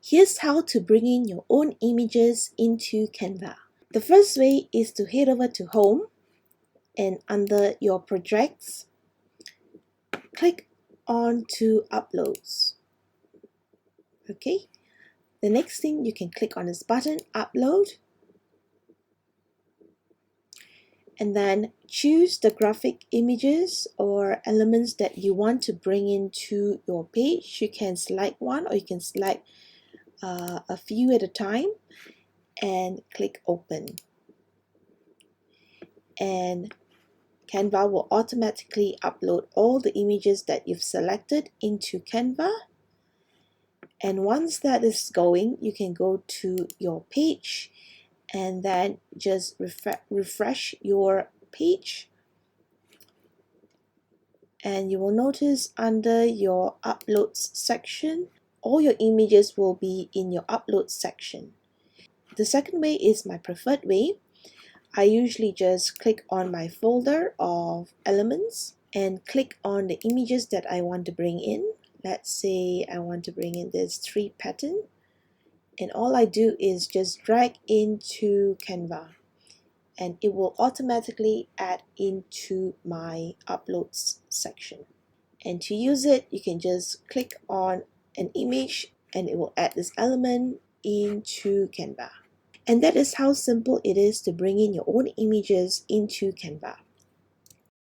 Here's how to bring in your own images into Canva. The first way is to head over to Home and under your projects, click on to Uploads. Okay, the next thing you can click on this button, Upload, and then choose the graphic images or elements that you want to bring into your page. You can select one or you can select a few at a time and click Open. And Canva will automatically upload all the images that you've selected into Canva. And once that is going, you can go to your page and then just refresh your page. And you will notice under your Uploads section, all your images will be in your Uploads section. The second way is my preferred way. I usually just click on my folder of elements and click on the images that I want to bring in. Let's say I want to bring in this tree pattern, and all I do is just drag into Canva and it will automatically add into my Uploads section. And to use it, you can just click on an image and it will add this element into Canva. And that is how simple it is to bring in your own images into Canva.